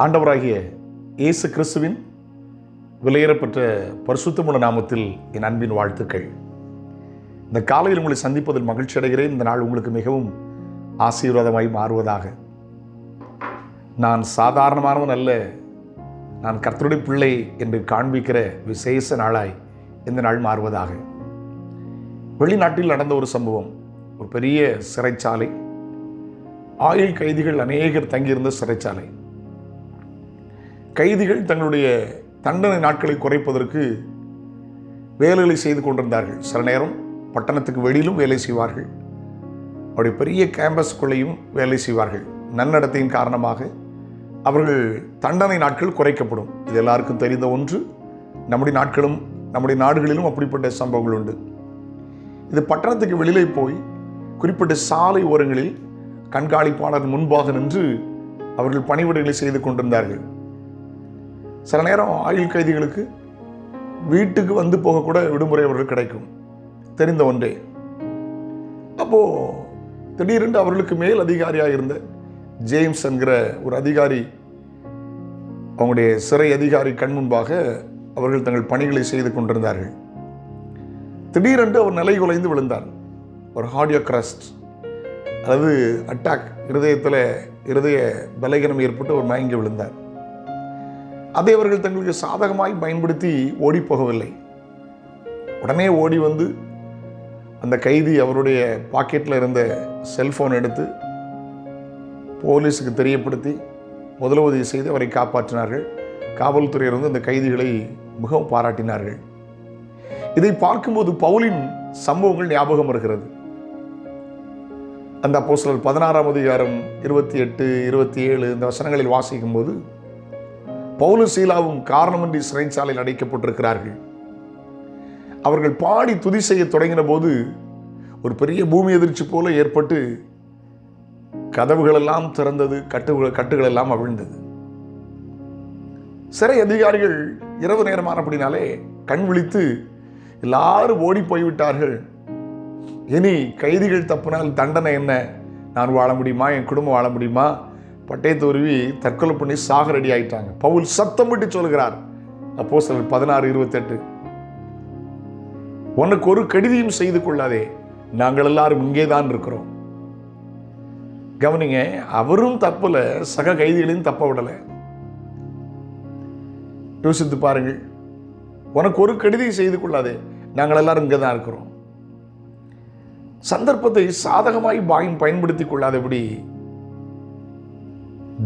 ஆண்டவராகிய இயேசு கிறிஸ்துவின் விலையேறப்பெற்ற பரிசுத்தமுள்ள நாமத்தில் என் அன்பின் வாழ்த்துக்கள். இந்த காலையில் உங்களை சந்திப்பதில் மகிழ்ச்சி அடைகிறேன். இந்த நாள் உங்களுக்கு மிகவும் ஆசீர்வாதமாய் மாறுவதாக. நான் சாதாரணமானவன் அல்ல, நான் கர்த்தருடைய பிள்ளை என்று காண்பிக்கிற விசேஷ நாளாய் இந்த நாள் மாறுவதாக. வெளிநாட்டில் நடந்த ஒரு சம்பவம், ஒரு பெரிய சிறைச்சாலை, ஆயுள் கைதிகள் அநேகர் தங்கியிருந்த சிறைச்சாலை. கைதிகள் தங்களுடைய தண்டனை நாட்களை குறைப்பதற்கு வேலைகளை செய்து கொண்டிருந்தார்கள். சில நேரம் பட்டணத்துக்கு வெளியிலும் வேலை செய்வார்கள், அவருடைய பெரிய கேம்பஸ்குள்ளேயும் வேலை செய்வார்கள். நன்னடத்தையின் காரணமாக அவர்கள் தண்டனை நாட்கள் குறைக்கப்படும். இது எல்லாருக்கும் தெரிந்த ஒன்று. நம்முடைய நாடுகளிலும் அப்படிப்பட்ட சம்பவங்கள் உண்டு. இது பட்டணத்துக்கு வெளியிலே போய் குறிப்பிட்ட சாலை ஓரங்களில் கண்காணிப்பாளர் முன்பாக நின்று அவர்கள் பணிவிடைகளை செய்து கொண்டிருந்தார்கள். சில நேரம் ஆயுள் கைதிகளுக்கு வீட்டுக்கு வந்து போகக்கூட விடுமுறை அவர்கள் கிடைக்கும், தெரிந்த ஒன்றே. அப்போது திடீரென்று அவர்களுக்கு மேல் அதிகாரியாக இருந்த ஜேம்ஸ் என்கிற ஒரு அதிகாரி, அவங்களுடைய சிறை அதிகாரி கண் முன்பாக அவர்கள் தங்கள் பணிகளை செய்து கொண்டிருந்தார்கள். திடீரென்று அவர் நிலை குலைந்து விழுந்தார். ஒரு கார்டியாக் அரெஸ்ட், அதாவது அட்டாக், இருதய பலகீனம் ஏற்பட்டு அவர் மயங்கி விழுந்தார். அதை அவர்கள் தங்களுக்கு சாதகமாய் பயன்படுத்தி ஓடி போகவில்லை. உடனே ஓடி வந்து அந்த கைதி அவருடைய பாக்கெட்டில் இருந்த செல்போன் எடுத்து போலீஸுக்கு தெரியப்படுத்தி முதலுதவி செய்து அவரை காப்பாற்றினார்கள். காவல்துறையினர் வந்து அந்த கைதிகளை மிகவும் பாராட்டினார்கள். இதை பார்க்கும்போது பவுலின் சம்பவங்கள் ஞாபகம் வருகிறது. அந்த அப்போஸ்தலர் 16ஆம் அதிகாரம் 28, 27 இந்த வசனங்களில் வாசிக்கும் போது, பவுலும் சீலாவும் காரணமின்றி சிறைச்சாலையில் அடைக்கப்பட்டிருக்கிறார்கள். அவர்கள் பாடி துதி செய்ய தொடங்கின போது ஒரு பெரிய பூமி எதிர்ச்சி போல ஏற்பட்டு கதவுகளெல்லாம் திறந்தது, கட்டுகள் எல்லாம் அவிழ்ந்தது. சிறை அதிகாரிகள் இரவு நேரமான அப்படினாலே கண் விழித்து எல்லாரும் ஓடி போய்விட்டார்கள். இனி கைதிகள் தப்பினால் தண்டனை என்ன? நான் வாழ முடியுமா? என் குடும்பம் வாழ முடியுமா? பட்டயத்தை உருவி தற்கொலை பண்ணி சாக ரெடி ஆயிட்டாங்க. பவுல் சத்தம் விட்டு சொல்கிறார், அப்போஸ்தலர் 16:28, உனக்கு ஒரு கெடுதியும் செய்து கொள்ளாதே, நாங்கள் எல்லாரும் இங்கே தான் இருக்கிறோம். கவனிங்க, அவரும் தப்பல, சக கைதிகளையும் தப்ப விடலை. யோசித்து பாருங்கள். உனக்கு ஒரு கெடுதியும் செய்து கொள்ளாதே, நாங்கள் எல்லாரும் இங்கே தான் இருக்கிறோம். சந்தர்ப்பத்தை சாதகமாய் பயன்படுத்தி கொள்ளாதபடி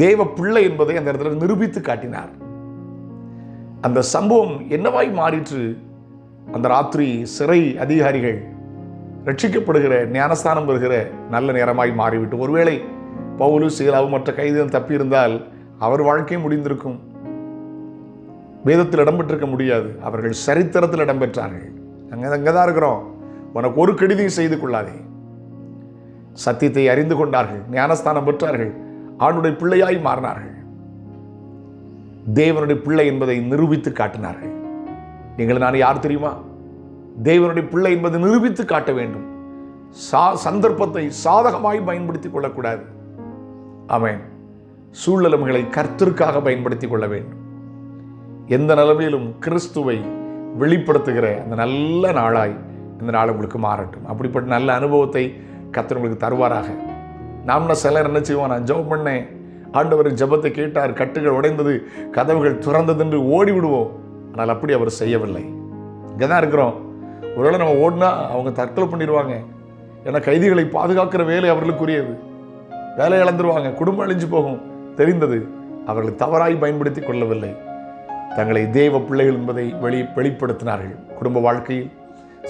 தேவ பிள்ளை என்பதை அந்த இடத்துல நிரூபித்து காட்டினார். அந்த சம்பவம் என்னவாய் மாறிற்று? அந்த ராத்திரி சிறை அதிகாரிகள் ரட்சிக்கப்படுகிற, ஞானஸ்தானம் பெறுகிற நல்ல நேரமாய் மாறிவிட்டு, ஒருவேளை பவுலு சீலாவும் மற்ற கைதிகள் தப்பியிருந்தால் அவர் வாழ்க்கை முடிந்திருக்கும். வேதத்தில் இடம்பெற்றிருக்க முடியாது. அவர்கள் சரித்திரத்தில் இடம்பெற்றார்கள். அங்கதான் இருக்கிறோம், உனக்கு ஒரு கெடுதியும் செய்து கொள்ளாதே. சத்தியத்தை அறிந்து கொண்டார்கள், ஞானஸ்தானம் பெற்றார்கள், ஆண்டுடைய பிள்ளையாய் மாறினார்கள், தேவனுடைய பிள்ளை என்பதை நிரூபித்து காட்டினார்கள். நீங்கள் நான் யார் தெரியுமா? தேவனுடைய பிள்ளை என்பதை நிரூபித்து காட்ட வேண்டும். சந்தர்ப்பத்தை சாதகமாய் பயன்படுத்திக் கொள்ளக்கூடாது. ஆமென். சூழ்நிலைகளை கர்த்தருக்காக பயன்படுத்திக் கொள்ள வேண்டும். எந்த நிலைமையிலும் கிறிஸ்துவை வெளிப்படுத்துகிற அந்த நல்ல நாளாய் இந்த நாள் உங்களுக்கு மாறட்டும். அப்படிப்பட்ட நல்ல அனுபவத்தை கர்த்தர் உங்களுக்கு தருவாராக. நாம்னா சிலர் என்ன செய்வோம், நான் ஜெபம் பண்ணேன், ஆண்டவர் ஜெபத்தை கேட்டார், கட்டுகள் உடைந்தது, கதவுகள் திறந்தது என்று ஓடி விடுவோம். ஆனால் அப்படி அவர் செய்யவில்லை. இங்கே தான் இருக்கிறோம். ஒருவேளை நம்ம ஓடினா அவங்க தற்கொலை பண்ணிடுவாங்க. ஏன்னா கைதிகளை பாதுகாக்கிற வேலை அவர்களுக்குரியது. வேலை இழந்துருவாங்க, குடும்பம் அழிஞ்சு போகும் தெரிந்தது. அவர்கள் தவறாய் பயன்படுத்தி கொள்ளவில்லை. தங்களை தேவ பிள்ளைகள் என்பதை வெளிப்படுத்தினார்கள். குடும்ப வாழ்க்கையில்,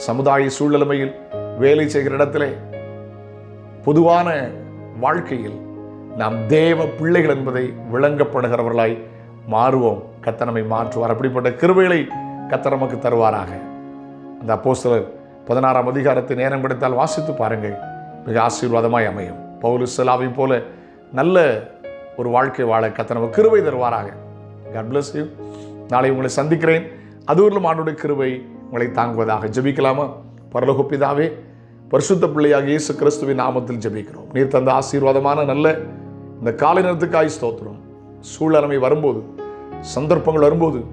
சமுதாய சூழ்நிலைமையில், வேலை செய்கிற இடத்திலே, பொதுவான வாழ்க்கையில் நாம் தேவ பிள்ளைகள் என்பதை விளங்கப்படுகிறவர்களாய் மாறுவோம். கர்த்தர் நம்மை மாற்றுவார். அப்படிப்பட்ட கிருபைகளை கர்த்தர் நமக்கு தருவாராக. அந்த அப்போஸ்தலர் 16ஆம் அதிகாரத்தை நேரம் கிடைத்தால் வாசித்து பாருங்கள், மிக ஆசீர்வாதமாய் அமையும். பவுல் சீலாவை போல நல்ல ஒரு வாழ்க்கை வாழ கர்த்தர் நமக்கு கிருபை தருவாராக. God bless you. நாளை உங்களை சந்திக்கிறேன். அதுவரையிலும் ஆண்டவருடைய கிருபை உங்களை தாங்குவதாக. ஜெபிக்கலாமா? பரலோக பிதாவே, பரிசுத்த பிள்ளையாக இயேசு கிறிஸ்துவின் நாமத்தில் ஜெபிக்கிறோம். நீர் தந்த ஆசீர்வாதமான நல்ல இந்த காலை நேரத்துக்காய் ஸ்தோத்திரம். சூழ்நிலைமை வரும்போது, சந்தர்ப்பங்கள் வரும்போது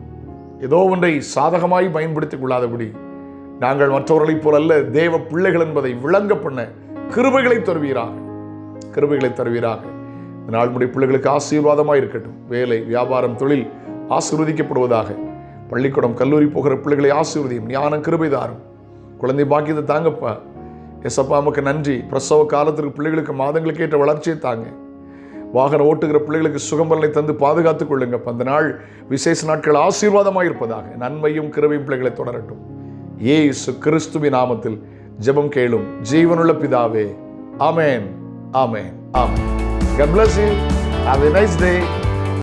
ஏதோ ஒன்றை சாதகமாய் பயன்படுத்திக் கொள்ளாதபடி நாங்கள் மற்றவர்களைப் போல அல்ல, தேவ பிள்ளைகள் என்பதை விளங்க பண்ண கிருபைகளை தருவீராக, கிருபைகளை தருவீராக. இந்த நாள் நம்முடைய பிள்ளைகளுக்கு ஆசீர்வாதமாக இருக்கட்டும். வேலை, வியாபாரம், தொழில் ஆசீர்வதிக்கப்படுவதாக. பள்ளிக்கூடம், கல்லூரி போகிற பிள்ளைகளை ஆசீர்வதியும். ஞானம், கிருபை தாரும். குழந்தை பாக்கியத்தை தாங்கப்பா. எசப்பா, நமக்கு நன்றி. பிரசவ காலத்திற்கு பிள்ளைகளுக்கு மாதங்களுக்கு ஏற்ற வளர்ச்சியை தாங்க. வாகனம் ஓட்டுகிற பிள்ளைகளுக்கு சுகம்பலனை தந்து பாதுகாத்துக் கொள்ளுங்கப்பா. அந்த நாள் விசேஷ நாட்கள் ஆசீர்வாதமாக இருப்பதாக. நன்மையும் கிருபையும் பிள்ளைகளை தொடரட்டும். இயேசு கிறிஸ்துவின் நாமத்தில் ஜெபம் கேளும் ஜீவனுள்ள பிதாவே. ஆமென், ஆமென், ஆமென். God bless you. Have a nice day.